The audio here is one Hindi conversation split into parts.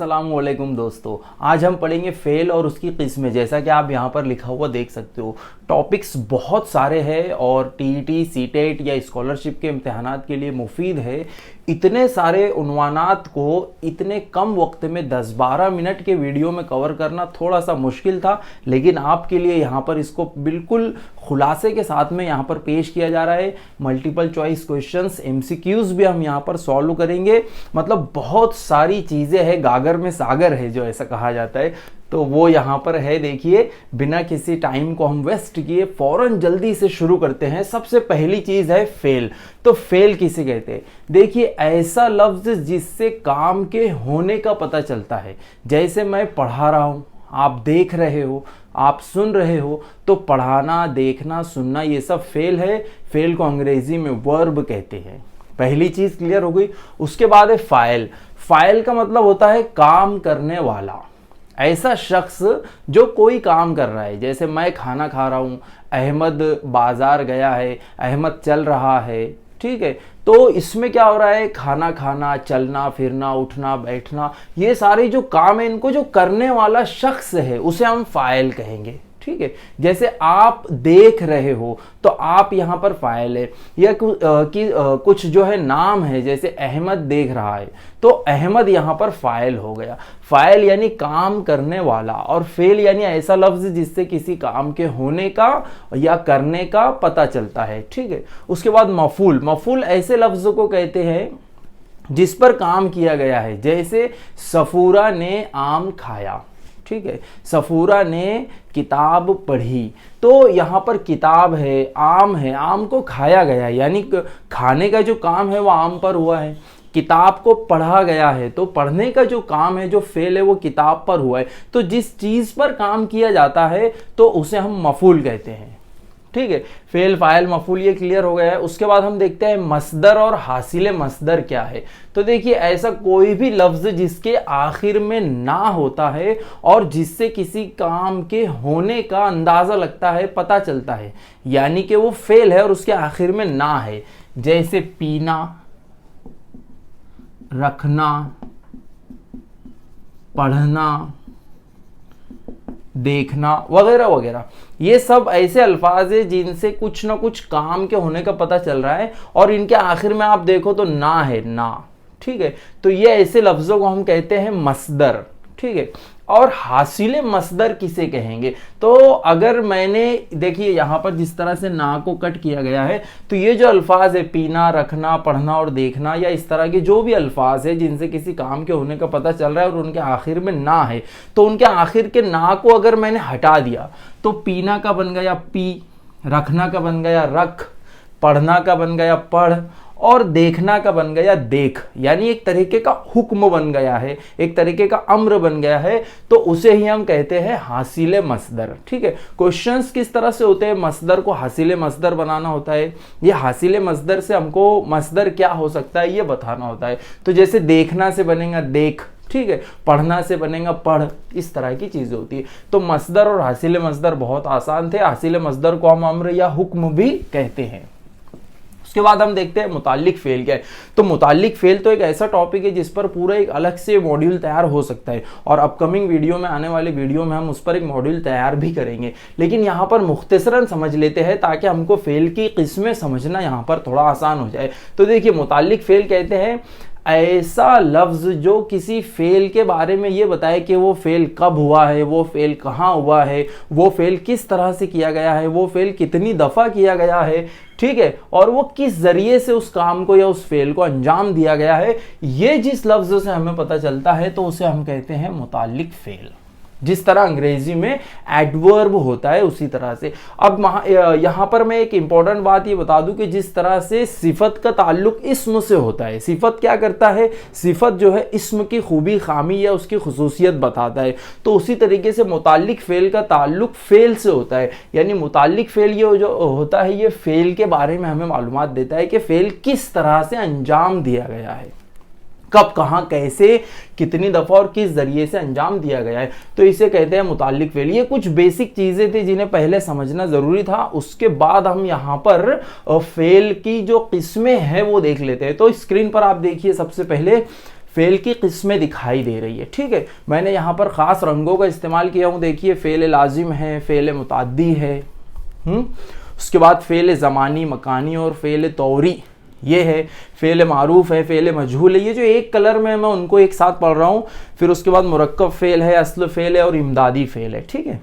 अस्सलामुअलैकुम दोस्तों, आज हम पढ़ेंगे फेल और उसकी किस्में। जैसा कि आप यहाँ पर लिखा हुआ देख सकते हो, टॉपिक्स बहुत सारे हैं और टीईटी, सीटेट या स्कॉलरशिप के इम्तिहानात के लिए मुफीद है। इतने सारे उन्वानात को इतने कम वक्त में 10-12 मिनट के वीडियो में कवर करना थोड़ा सा मुश्किल था, लेकिन आपके लिए यहाँ पर इसको बिल्कुल खुलासे के साथ में यहाँ पर पेश किया जा रहा है। मल्टीपल चॉइस क्वेश्चंस, एमसीक्यूज भी हम यहाँ पर सॉल्व करेंगे। मतलब बहुत सारी चीज़ें हैं, गागर में सागर है जो ऐसा कहा जाता है, तो वो यहाँ पर है। देखिए, बिना किसी टाइम को हम वेस्ट किए फौरन जल्दी से शुरू करते हैं। सबसे पहली चीज़ है फेल। तो फेल किसे कहते हैं? देखिए, ऐसा लफ्ज़ जिससे काम के होने का पता चलता है। जैसे मैं पढ़ा रहा हूँ, आप देख रहे हो, आप सुन रहे हो, तो पढ़ाना, देखना, सुनना, ये सब फेल है। फेल को अंग्रेजी में वर्ब कहते हैं। पहली चीज़ क्लियर हो गई। उसके बाद है फाइल। फाइल का मतलब होता है काम करने वाला, ऐसा शख्स जो कोई काम कर रहा है। जैसे मैं खाना खा रहा हूँ, अहमद बाजार गया है, अहमद चल रहा है, ठीक है। तो इसमें क्या हो रहा है? खाना खाना, चलना फिरना, उठना बैठना, ये सारे जो काम है, इनको जो करने वाला शख्स है उसे हम फाइल कहेंगे, ठीक है। जैसे आप देख रहे हो तो आप यहाँ पर फाइल है। या कुछ जो है नाम है, जैसे अहमद देख रहा है तो अहमद यहाँ पर फाइल हो गया। फाइल यानी काम करने वाला, और फेल यानी ऐसा लफ्ज जिससे किसी काम के होने का या करने का पता चलता है, ठीक है। उसके बाद मफूल। मफूल ऐसे लफ्ज को कहते हैं जिस पर काम किया गया है। जैसे सफूरा ने आम खाया, ठीक है। सफूरा ने किताब पढ़ी, तो यहाँ पर किताब है, आम को खाया गया, यानी खाने का जो काम है वो आम पर हुआ है। किताब को पढ़ा गया है, तो पढ़ने का जो काम है, जो फेल है, वो किताब पर हुआ है। तो जिस चीज़ पर काम किया जाता है तो उसे हम मफूल कहते हैं, ठीक है। फेल, फाइल, मफूल, ये क्लियर हो गया है। उसके बाद हम देखते हैं मसदर और हासिल मसदर क्या है। तो देखिए, ऐसा कोई भी लफ्ज जिसके आखिर में ना होता है और जिससे किसी काम के होने का अंदाजा लगता है, पता चलता है, यानी कि वो फेल है और उसके आखिर में ना है। जैसे पीना, रखना, पढ़ना, देखना, वगैरह वगैरह, ये सब ऐसे अल्फाज है जिनसे कुछ ना कुछ काम के होने का पता चल रहा है और इनके आखिर में आप देखो तो ना है, ना, ठीक है। तो ये ऐसे लफ्जों को हम कहते हैं मसदर, ठीक है। और हासिल मसदर किसे कहेंगे? तो अगर मैंने, देखिए यहाँ पर जिस तरह से ना को कट किया गया है, तो ये जो अल्फाज है, पीना, रखना, पढ़ना और देखना, या इस तरह के जो भी अल्फाज है जिनसे किसी काम के होने का पता चल रहा है और उनके आखिर में ना है, तो उनके आखिर के ना को अगर मैंने हटा दिया तो पीना का बन गया पी, रखना का बन गया रख, पढ़ना का बन गया पढ़, और देखना का बन गया देख। यानी एक तरीके का हुक्म बन गया है, एक तरीके का अम्र बन गया है, तो उसे ही हम कहते हैं हासिल मसदर, ठीक है। क्वेश्चंस किस तरह से होते हैं? मसदर को हासिल मसदर बनाना होता है। ये हासिल मसदर से हमको मसदर क्या हो सकता है ये बताना होता है। तो जैसे देखना से बनेगा देख, ठीक है, पढ़ना से बनेगा पढ़, इस तरह की चीजें होती है। तो मसदर और हासिल मसदर बहुत आसान थे। हासिल मसदर को हम अम्र या हुक्म भी कहते हैं। उसके बाद हम देखते हैं मुताल्लिक फेल क्या है। तो मुताल्लिक फेल तो एक ऐसा टॉपिक है जिस पर पूरा एक अलग से मॉड्यूल तैयार हो सकता है, और अपकमिंग वीडियो में, आने वाले वीडियो में हम उस पर एक मॉड्यूल तैयार भी करेंगे। लेकिन यहाँ पर मुख्तसरन समझ लेते हैं ताकि हमको फेल की किस्में समझना यहाँ पर थोड़ा आसान हो जाए। तो देखिए, मुताल्लिक फेल कहते हैं ऐसा लफ्ज जो किसी फेल के बारे में ये बताए कि वो फेल कब हुआ है, वो फेल कहाँ हुआ है, वो फेल किस तरह से किया गया है, वो फेल कितनी दफ़ा किया गया है, ठीक है, और वो किस जरिए से उस काम को या उस फेल को अंजाम दिया गया है। ये जिस लफ्ज से हमें पता चलता है तो उसे हम कहते हैं मुताल्लिक फेल। जिस तरह अंग्रेजी में एडवर्ब होता है उसी तरह से। अब यहाँ पर मैं एक इंपॉर्टेंट बात ये बता दूं कि जिस तरह से सिफत का ताल्लुक इस्म से होता है, सिफत क्या करता है? सिफत जो है इस्म की खूबी, खामी या उसकी खुसूसियत बताता है। तो उसी तरीके से मुताल्लिक फेल का ताल्लुक फेल से होता है। यानी मुताल्लिक फेल ये जो होता है, ये फेल के बारे में हमें मालूमात देता है कि फेल किस तरह से अंजाम दिया गया है, कब, कहाँ, कैसे, कितनी दफ़ा और किस जरिए से अंजाम दिया गया है। तो इसे कहते हैं मुताल्लिक फेल। ये कुछ बेसिक चीज़ें थी जिन्हें पहले समझना ज़रूरी था। उसके बाद हम यहाँ पर फेल की जो किस्में हैं वो देख लेते हैं। तो स्क्रीन पर आप देखिए, सबसे पहले फेल की किस्में दिखाई दे रही है। ठीक है, मैंने यहाँ पर ख़ास रंगों का इस्तेमाल किया हूँ। देखिए फ़ेल लाजिम है, फ़ेल मुताद्दी है, उसके बाद फ़ेल ज़मानी मकानी और फ़ेल तौरी ये है, फ़ेल मारूफ है, फ़ेल मजहूल है। ये जो एक कलर में मैं उनको एक साथ पढ़ रहा हूँ। फिर उसके बाद मुरक्कब फ़ेल है, अस्ल फ़ेल है और इमदादी फ़ेल है। ठीक है,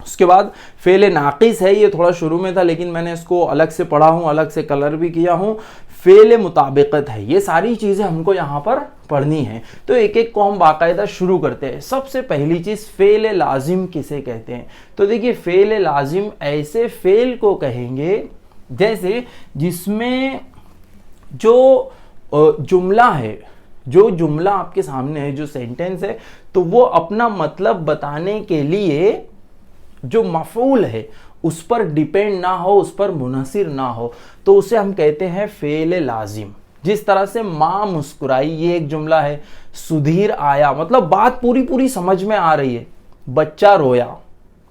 उसके बाद फ़ेल नाक़िस है, ये थोड़ा शुरू में था लेकिन मैंने इसको अलग से पढ़ा हूँ, अलग से कलर भी किया हूँ। फ़ेल मुताबिकत है। ये सारी चीज़ें हमको यहाँ पर पढ़नी है। तो एक एक को हम बाकायदा शुरू करते हैं। सबसे पहली चीज़ फ़ेल लाजिम किसे कहते हैं? तो देखिए फ़ेल लाजिम ऐसे फ़ेल को कहेंगे जैसे जिसमें जो जुमला है, जो जुमला आपके सामने है, जो सेंटेंस है, तो वो अपना मतलब बताने के लिए जो मफ़ऊल है उस पर डिपेंड ना हो, उस पर मुनहसिर ना हो, तो उसे हम कहते हैं फ़ेल लाजिम। जिस तरह से माँ मुस्कुराई, ये एक जुमला है। सुधीर आया, मतलब बात पूरी पूरी समझ में आ रही है। बच्चा रोया,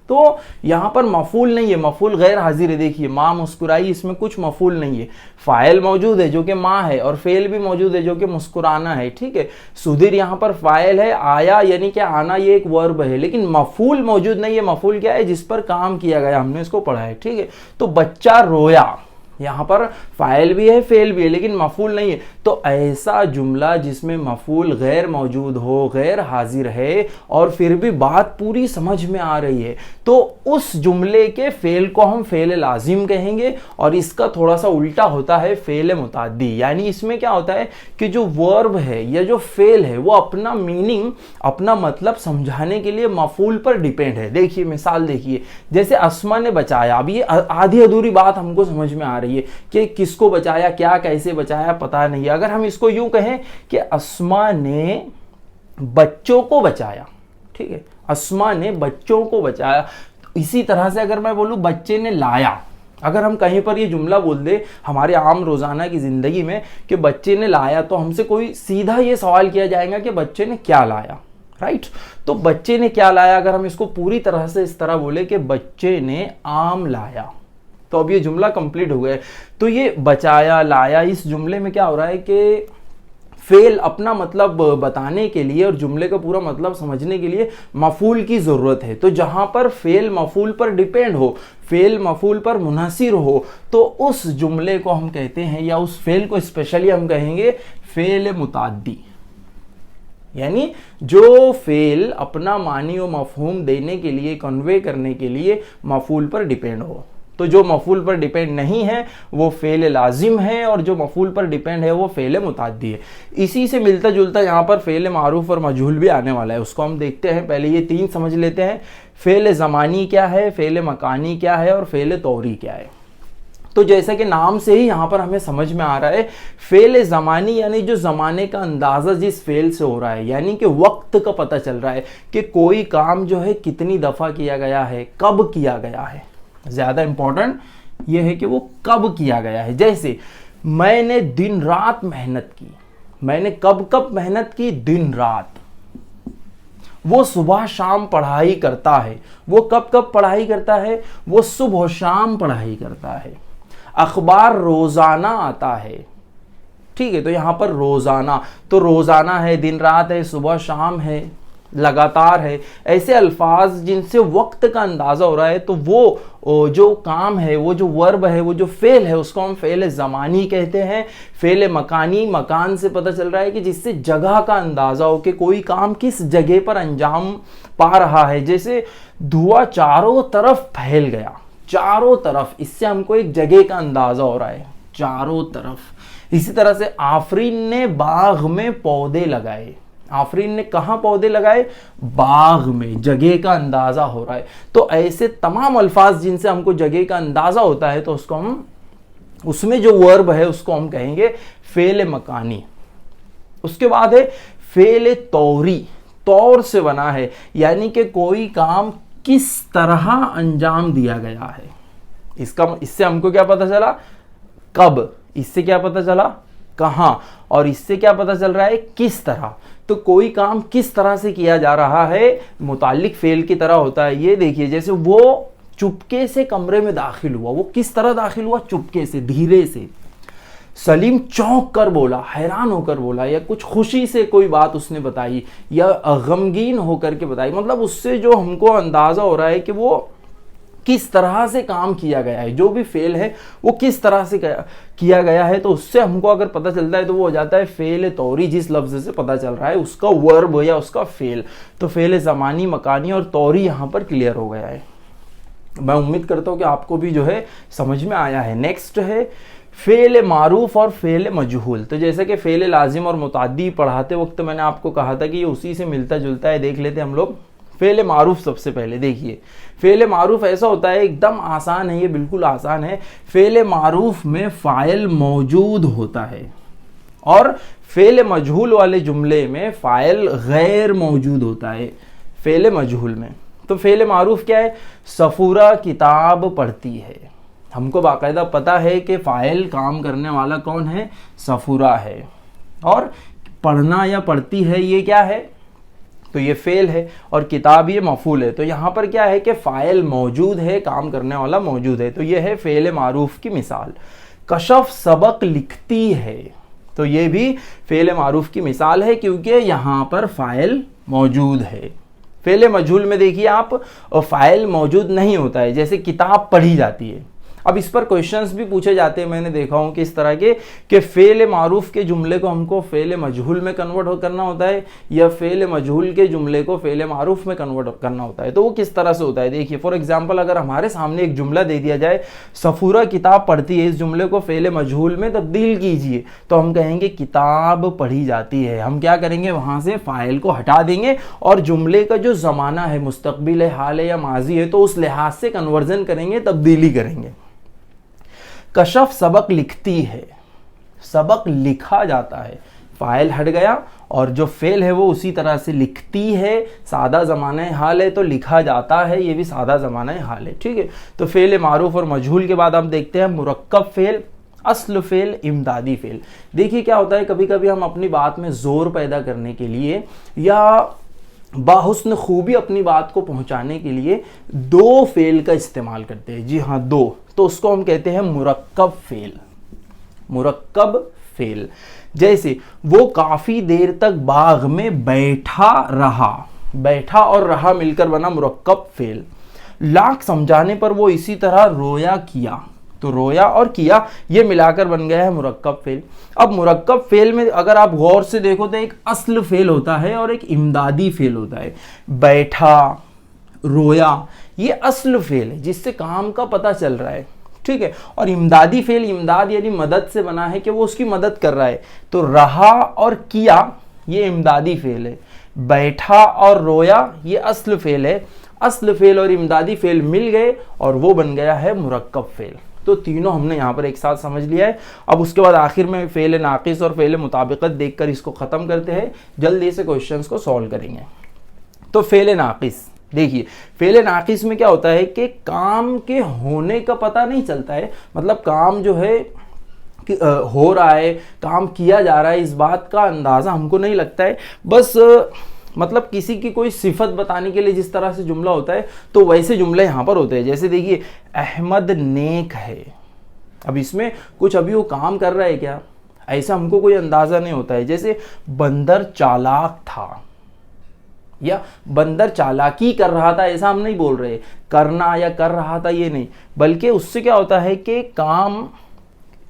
तो यहाँ पर मफूल नहीं है, मफूल गैर हाजिर है। देखिए माँ मुस्कुराई, इसमें कुछ मफूल नहीं है। फ़ाइल मौजूद है जो कि माँ है और फेल भी मौजूद है जो कि मुस्कुराना है। ठीक है, सुधीर यहाँ पर फ़ाइल है, आया यानी कि आना ये एक वर्ब है, लेकिन मफूल मौजूद नहीं है। मफूल क्या है? जिस पर काम किया गया, हमने इसको पढ़ा है। ठीक है, तो बच्चा रोया, यहाँ पर फ़ाइल भी है, फेल भी है, लेकिन मफूल नहीं है। तो ऐसा जुमला जिसमें मफूल गैर मौजूद हो, गैर हाजिर है और फिर भी बात पूरी समझ में आ रही है, तो उस जुमले के फेल को हम फेल लाजिम कहेंगे। और इसका थोड़ा सा उल्टा होता है फेल मुताद्दी। यानी इसमें क्या होता है कि जो वर्ब है या जो फेल है वो अपना मीनिंग, अपना मतलब समझाने के लिए मफूल पर डिपेंड है। देखिए मिसाल देखिए, जैसे अस्मा ने बचाया। अब ये आधी अधूरी बात हमको समझ में आ रही है कि किसको बचाया, क्या कैसे बचाया, पता नहीं। अगर हम इसको यूं कहें कि अस्मा ने बच्चों को बचाया, ठीक है, अस्मा ने बच्चों को बचाया। इसी तरह से अगर मैं बोलूं बच्चे ने लाया, अगर हम कहीं पर ये जुमला बोल दे हमारे आम रोजाना की जिंदगी में कि बच्चे ने लाया, तो हमसे कोई सीधा ये सवाल किया जाएगा कि बच्चे ने क्या लाया, राइट। तो बच्चे ने क्या लाया, अगर हम इसको पूरी तरह से इस तरह बोले कि बच्चे ने आम लाया, तो अब ये जुमला कंप्लीट हो गया। तो ये बचाया, लाया, इस जुमले में क्या हो रहा है कि फेल अपना मतलब बताने के लिए और जुमले का पूरा मतलब समझने के लिए मफूल की ज़रूरत है। तो जहां पर फेल मफूल पर डिपेंड हो, फेल मफूल पर मुनहसिर हो, तो उस जुमले को हम कहते हैं, या उस फेल को स्पेशली हम कहेंगे फेल मुताद्दी। यानी जो फेल अपना मानी व मफहूम देने के लिए, कन्वे करने के लिए मफूल पर डिपेंड हो। तो जो मफूल पर डिपेंड नहीं है वो फेल लाजिम है, और जो मफूल पर डिपेंड है वो फेल मुताद्दी है। इसी से मिलता जुलता यहाँ पर फेल मारूफ और मजहूल भी आने वाला है, उसको हम देखते हैं। पहले ये तीन समझ लेते हैं। फेल ज़मानी क्या है, फेल मकानी क्या है और फेल तौरी क्या है। तो जैसा कि नाम से ही यहाँ पर हमें समझ में आ रहा है, फेल ज़मानी यानी जो ज़माने का अंदाज़ा जिस फेल से हो रहा है, यानी कि वक्त का पता चल रहा है कि कोई काम जो है कितनी दफ़ा किया गया है, कब किया गया है। ज़्यादा इंपॉर्टेंट यह है कि वो कब किया गया है। जैसे मैंने दिन रात मेहनत की, मैंने कब कब मेहनत की, दिन रात। वो सुबह शाम पढ़ाई करता है, वो कब कब पढ़ाई करता है, वो सुबह शाम पढ़ाई करता है। अखबार रोजाना आता है, ठीक है, तो यहां पर रोजाना, तो रोजाना है, दिन रात है, सुबह शाम है, लगातार है। ऐसे अल्फाज जिनसे वक्त का अंदाजा हो रहा है, तो वो जो काम है, वो जो वर्ब है, वो जो फेल है, उसको हम फेल ज़मानी कहते हैं। फेल मकानी, मकान से पता चल रहा है कि जिससे जगह का अंदाजा हो कि कोई काम किस जगह पर अंजाम पा रहा है। जैसे धुआं चारों तरफ फैल गया, चारों तरफ, इससे हमको एक जगह का अंदाजा हो रहा है, चारों तरफ। इसी तरह से आफरीन ने बाग में पौधे लगाए, आफरीन ने कहाँ पौधे लगाए, बाग में, जगह का अंदाजा हो रहा है। तो ऐसे तमाम अल्फाज जिनसे हमको जगह का अंदाजा होता है, तो उसको हम, उसमें जो वर्ब है उसको हम कहेंगे फेल मकानी। उसके बाद है फेल तौरी, तौर से बना है, यानी कि कोई काम किस तरह अंजाम दिया गया है। इससे हमको क्या पता चला, कब, इससे क्या पता चला, कहां, और इससे क्या पता चल रहा है, किस तरह। तो कोई काम किस तरह से किया जा रहा है, मुताल्लिक फेल की तरह होता है। ये देखिए, जैसे वो चुपके से कमरे में दाखिल हुआ, वो किस तरह दाखिल हुआ, चुपके से, धीरे से। सलीम चौंक कर बोला, हैरान होकर बोला, या कुछ खुशी से कोई बात उसने बताई, या गमगीन होकर के बताई। मतलब उससे जो हमको अंदाज़ा हो रहा है कि वो किस तरह से काम किया गया है, जो भी फेल है वो किस तरह से किया गया है, तो उससे हमको अगर पता चलता है तो वो हो जाता है फेल तौरी। जिस लफ्ज़ से पता चल रहा है उसका वर्ब या उसका फेल, तो फेल ज़मानी, मकानी और तौरी यहाँ पर क्लियर हो गया है। मैं उम्मीद करता हूँ कि आपको भी जो है समझ में आया है। नेक्स्ट है फेल मारूफ और फेल मजहूल। तो जैसे कि फेल लाजिम और मुताद्दी पढ़ाते वक्त मैंने आपको कहा था कि ये उसी से मिलता जुलता है। देख लेते हैं हम लोग फेल मारूफ। सबसे पहले देखिए, फेल मारूफ ऐसा होता है, एकदम आसान है, ये बिल्कुल आसान है। फेल मारूफ में फ़ाइल मौजूद होता है और फेल मजहूल वाले जुमले में फ़ाइल गैर मौजूद होता है फेल मजहूल में। तो फेल मारूफ क्या है? सफूरा किताब पढ़ती है। हमको बाकायदा पता है कि फ़ाइल काम करने वाला कौन है? सफूरा है, और पढ़ना या पढ़ती है ये क्या है? तो ये फेल है, और किताब ये मफूल है। तो यहाँ पर क्या है कि फ़ाइल मौजूद है, काम करने वाला मौजूद है। तो ये है फेल मारूफ की मिसाल। कशफ सबक लिखती है, तो ये भी फेल मारूफ की मिसाल है क्योंकि यहाँ पर फ़ाइल मौजूद है। फेल मजहूल में देखिए आप, फ़ाइल मौजूद नहीं होता है, जैसे किताब पढ़ी जाती है। अब इस पर क्वेश्चंस भी पूछे जाते हैं, मैंने देखा हूँ कि इस तरह के कि फ़ेल मारूफ के जुमले को हमको फ़ेल मजहूल में कन्वर्ट करना होता है, या फ़ेल मजहूल के जुमले को फ़ेल मारूफ में कन्वर्ट करना होता है। तो वो किस तरह से होता है? देखिए, फॉर एग्जांपल अगर हमारे सामने एक जुमला दे दिया जाए, सफूरा किताब पढ़ती है, इस जुमले को फ़ेल मजहूल में तब्दील कीजिए, तो हम कहेंगे किताब पढ़ी जाती है। हम क्या करेंगे? वहाँ से फ़ाइल को हटा देंगे और जुमले का जो ज़माना है, मुस्तकबिल है, हाल है या माजी है, तो उस लिहाज से कन्वर्जन करेंगे, तब्दीली करेंगे। कशफ सबक लिखती है, सबक लिखा जाता है, फ़ाइल हट गया और जो फेल है वो उसी तरह से लिखती है। सादा ज़माना हाल है तो लिखा जाता है, ये भी सादा ज़माना हाल है। ठीक है, तो फेल मारूफ और मजहूल के बाद हम देखते हैं मुरक्कब फेल, अस्ल फेल, इमदादी फेल। देखिए क्या होता है, कभी कभी हम अपनी बात में ज़ोर पैदा करने के लिए या बाहुस्न खूबी अपनी बात को पहुंचाने के लिए दो फेल का इस्तेमाल करते हैं। जी हाँ, दो, तो उसको हम कहते हैं मुरक्कब फेल। मुरक्कब फेल, जैसे वो काफ़ी देर तक बाग में बैठा रहा, बैठा और रहा मिलकर बना मुरक्कब फेल। लाख समझाने पर वो इसी तरह रोया किया, तो रोया और किया ये मिलाकर बन गया है मुरक्कब फेल। अब मुरक्कब फेल में अगर आप गौर से देखो तो एक अस्ल फेल होता है और एक इमदादी फेल होता है। बैठा, रोया, ये अस्ल फेल है जिससे काम का पता चल रहा है। ठीक है, और इमदादी फेल, इमदाद यानी मदद से बना है कि वो उसकी मदद कर रहा है। तो रहा और किया ये इमदादी फेल है, बैठा और रोया ये अस्ल फेल है। अस्ल फेल और इमदादी फेल मिल गए और वो बन गया है मुरक्कब फेल। तो तीनों हमने यहाँ पर एक साथ समझ लिया है। अब उसके बाद आखिर में फेल नाकिस और फेल मुताबिकत देखकर इसको ख़त्म करते हैं, जल्दी से क्वेश्चंस को सॉल्व करेंगे। तो फेल नाकिस, देखिए फेल नाकिस में क्या होता है कि काम के होने का पता नहीं चलता है, मतलब काम जो है कि हो रहा है, काम किया जा रहा है, इस बात का अंदाज़ा हमको नहीं लगता है। बस मतलब किसी की कोई सिफत बताने के लिए जिस तरह से जुमला होता है, तो वैसे जुमले यहाँ पर होते हैं। जैसे देखिए, अहमद नेक है, अब इसमें कुछ अभी वो काम कर रहा है क्या, ऐसा हमको कोई अंदाज़ा नहीं होता है। जैसे बंदर चालाक था या बंदर चालाकी कर रहा था, ऐसा हम नहीं बोल रहे, करना या कर रहा था ये नहीं, बल्कि उससे क्या होता है कि काम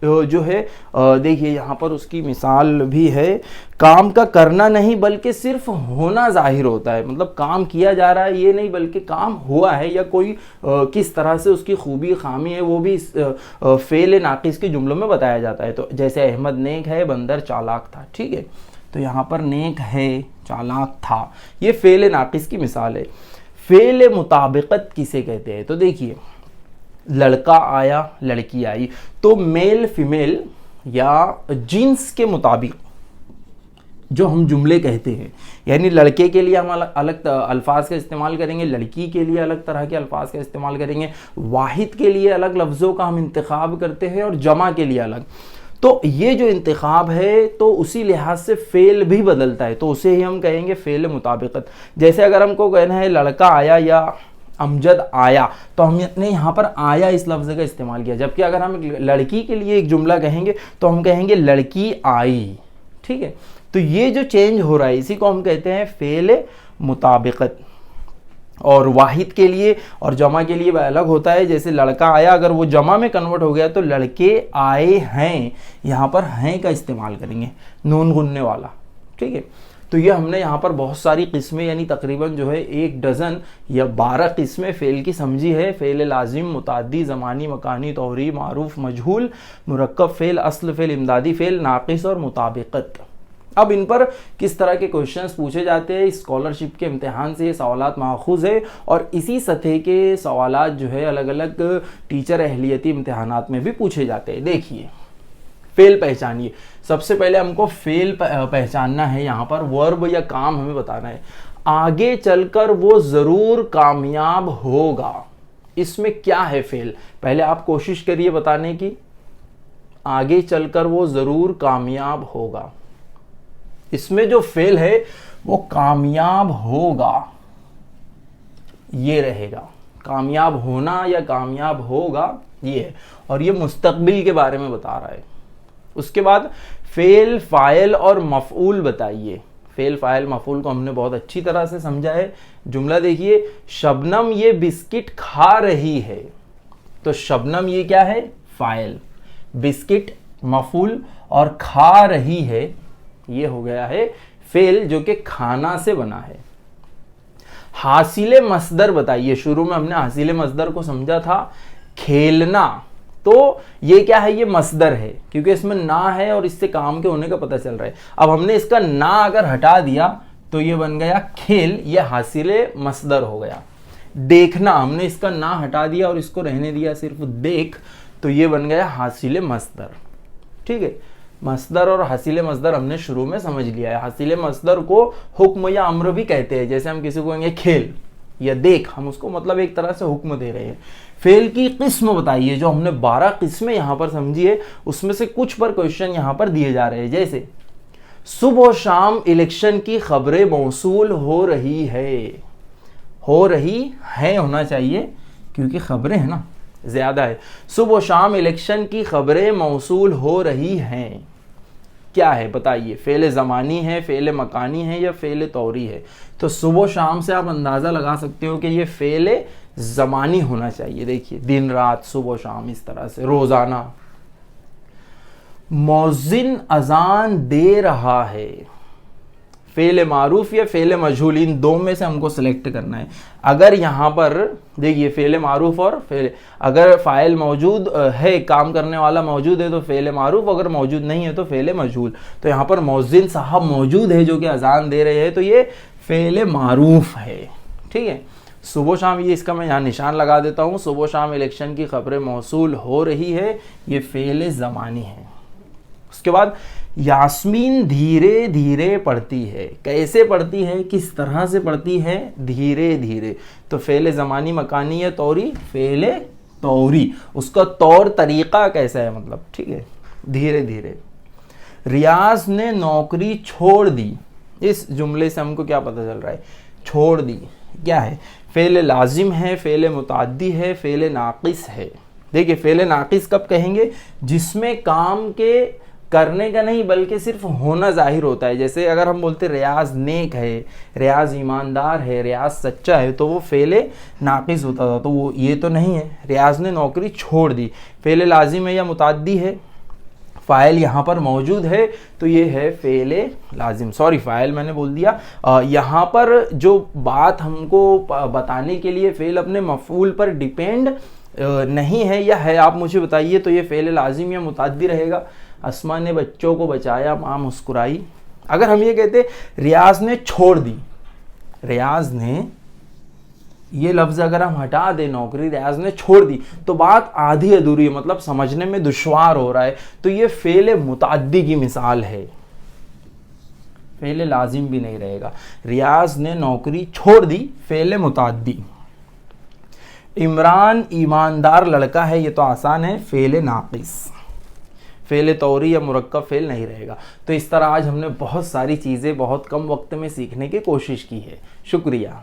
जो है, देखिए यहाँ पर उसकी मिसाल भी है, काम का करना नहीं बल्कि सिर्फ होना जाहिर होता है। मतलब काम किया जा रहा है ये नहीं, बल्कि काम हुआ है या कोई किस तरह से उसकी खूबी खामी है वो भी फेल नाकिस के जुमलों में बताया जाता है। तो जैसे अहमद नेक है, बंदर चालाक था। ठीक है, तो यहाँ पर नेक है, चालाक था, ये फेल नाकिस की मिसाल है। फेल मुताबिकत किसे कहते हैं? तो देखिए, लड़का आया, लड़की आई, तो मेल फीमेल या जिन्स के मुताबिक जो हम जुमले कहते हैं, यानी लड़के के लिए हम अलग अल्फाज का इस्तेमाल करेंगे, लड़की के लिए अलग तरह के अल्फाज का इस्तेमाल करेंगे, वाहिद के लिए अलग लफ्ज़ों का हम इंतखाब करते हैं और जमा के लिए अलग। तो ये जो इंतखाब है तो उसी लिहाज से फेल भी बदलता है, तो उसे ही हम कहेंगे फेल मुताबिकत। जैसे अगर हमको कहना है लड़का आया या अमजद आया, तो हमने यहाँ पर आया इस लफ्ज़ का इस्तेमाल किया। जबकि अगर हम एक लड़की के लिए एक जुमला कहेंगे तो हम कहेंगे लड़की आई। ठीक है, तो ये जो चेंज हो रहा है इसी को हम कहते हैं फ़ेल मुताबिकत। और वाहिद के लिए और जमा के लिए अलग होता है। जैसे लड़का आया, अगर वो जमा में कन्वर्ट हो गया तो लड़के आए हैं, यहाँ पर हैं का इस्तेमाल करेंगे, नून गुनने वाला। ठीक है, तो ये हमने यहाँ पर बहुत सारी किस्में यानी तकरीबन जो है 1 डज़न या 12 किस्में फ़ेल की समझी है। फ़ेल लाजिम, मुताद्दी, ज़मानी, मकानी, तौरी, मारूफ, मजहूल, मुरक्कब फ़ेल, अस्ल फ़ेल, इमदादी फ़ेल, नाक़िस और मुताबिकत। अब इन पर किस तरह के क्वेश्चंस पूछे जाते हैं, स्कॉलरशिप के इम्तिहान से ये सवालात माखूज़ है और इसी सतह के सवालात जो है अलग अलग टीचर अहलियती इम्तिहानात में भी पूछे जाते हैं। देखिए, फ़ेल पहचानिए। सबसे पहले हमको फ़ेल पहचानना है। यहाँ पर वर्ब या काम हमें बताना है। आगे चलकर वो ज़रूर कामयाब होगा, इसमें क्या है फ़ेल? पहले आप कोशिश करिए बताने की। आगे चलकर वो ज़रूर कामयाब होगा, इसमें जो फ़ेल है वो कामयाब होगा, ये रहेगा। कामयाब होना या कामयाब होगा ये है, और ये मुस्तकबिल के बारे में बता रहा है। उसके बाद फ़ेल, फ़ाइल और मफ़ऊल बताइए। फ़ेल, फ़ाइल, मफ़ऊल को हमने बहुत अच्छी तरह से समझा है। जुमला देखिए, शबनम ये बिस्किट खा रही है, तो शबनम ये क्या है? फ़ाइल, बिस्किट मफ़ऊल और खा रही है ये हो गया है फ़ेल जो कि खाना से बना है। हासिले मस्दर बताइए। शुरू में हमने हासिले मस्दर को समझा था खेलना, तो ये क्या है? ये मस्दर है क्योंकि इसमें ना है और इससे काम के होने का पता चल रहा है। अब हमने इसका ना अगर हटा दिया तो ये बन गया खेल, ये हासिले मस्दर हो गया। देखना, हमने इसका ना हटा दिया और इसको रहने दिया सिर्फ देख, तो ये बन गया हासिले मस्दर। ठीक है, मस्दर और हासिले मस्दर हमने शुरू में समझ लिया है। हासिले मस्दर को हुक्म या अम्र भी कहते हैं। जैसे हम किसी को कहेंगे खेल या देख, हम उसको मतलब एक तरह से हुक्म दे रहे हैं। फेल की किस्म बताइए। जो हमने 12 किस्में यहाँ पर समझी है उसमें से कुछ पर क्वेश्चन यहाँ पर दिए जा रहे हैं। जैसे सुबह शाम इलेक्शन की खबरें मौसूल हो रही है, हो रही है होना चाहिए क्योंकि खबरें है ना, ज्यादा है। सुबह शाम इलेक्शन की खबरें मौसूल हो रही हैं, क्या है बताइए? फेल ज़मानी है, फेल मकानी है या फेल तौरी है? तो सुबह शाम से आप अंदाज़ा लगा सकते हो कि ये फेल ज़मानी होना चाहिए। देखिए, दिन रात, सुबह शाम, इस तरह से रोज़ाना। मौज़िन अजान दे रहा है, फेल मारूफ या फेल मजहूल, इन दो में से हमको सिलेक्ट करना है। अगर यहाँ पर देखिए फेल मारूफ और फेल, अगर फ़ाइल मौजूद है, काम करने वाला मौजूद है तो फेल मारूफ, अगर मौजूद नहीं है तो फेल मजहूल। तो यहाँ पर मौज़िन साहब मौजूद है जो कि अजान दे रहे हैं, तो ये फेल मारूफ है। ठीक है, सुबह शाम, ये इसका मैं यहाँ निशान लगा देता हूँ। सुबह शाम इलेक्शन की खबरें मौसूल हो रही है, ये फेल ज़मानी है। उसके बाद यास्मीन धीरे धीरे पढ़ती है। कैसे पढ़ती है, किस तरह से पढ़ती है? धीरे धीरे। तो फेल ज़मानी, मकानी या तौरी? फेल तौरी। उसका तौर तरीक़ा कैसा है मतलब, ठीक है, धीरे धीरे। रियाज ने नौकरी छोड़ दी, इस जुमले से हमको क्या पता चल रहा है? छोड़ दी क्या है? फेल लाजिम है, फेल मुताद्दी है, फेल नाक़िस है। देखिए, फेल नाक़िस कब कहेंगे? जिसमें काम के करने का नहीं बल्कि सिर्फ होना जाहिर होता है। जैसे अगर हम बोलते रियाज नेक है, रियाज ईमानदार है, रियाज सच्चा है, तो वो फेल नाक़िस होता था। तो वो ये तो नहीं है। रियाज ने नौकरी छोड़ दी, फेल लाजिम है या मुताद्दी है? फ़ाइल यहाँ पर मौजूद है तो ये है फेल लाजिम। सॉरी, फ़ाइल मैंने बोल दिया। यहाँ पर जो बात हमको बताने के लिए फेल अपने मफ़ऊल पर डिपेंड नहीं है या है, आप मुझे बताइए, तो ये फेल लाजिम या मुताद्दी रहेगा। अस्मा ने बच्चों को बचाया, माँ मुस्कुराई। अगर हम ये कहते रियाज ने छोड़ दी, रियाज ने, ये लफ्ज़ अगर हम हटा दें, नौकरी रियाज ने छोड़ दी, तो बात आधी अधूरी है, मतलब समझने में दुश्वार हो रहा है। तो ये फेल मुताद्दी की मिसाल है, फेल लाजिम भी नहीं रहेगा। रियाज ने नौकरी छोड़ दी, फेल मुताद्दी। इमरान ईमानदार लड़का है, ये तो आसान है, फेल नाक़िस। फेल तौरी या मुरक्कब फेल नहीं रहेगा। तो इस तरह आज हमने बहुत सारी चीज़ें बहुत कम वक्त में सीखने की कोशिश की है। शुक्रिया।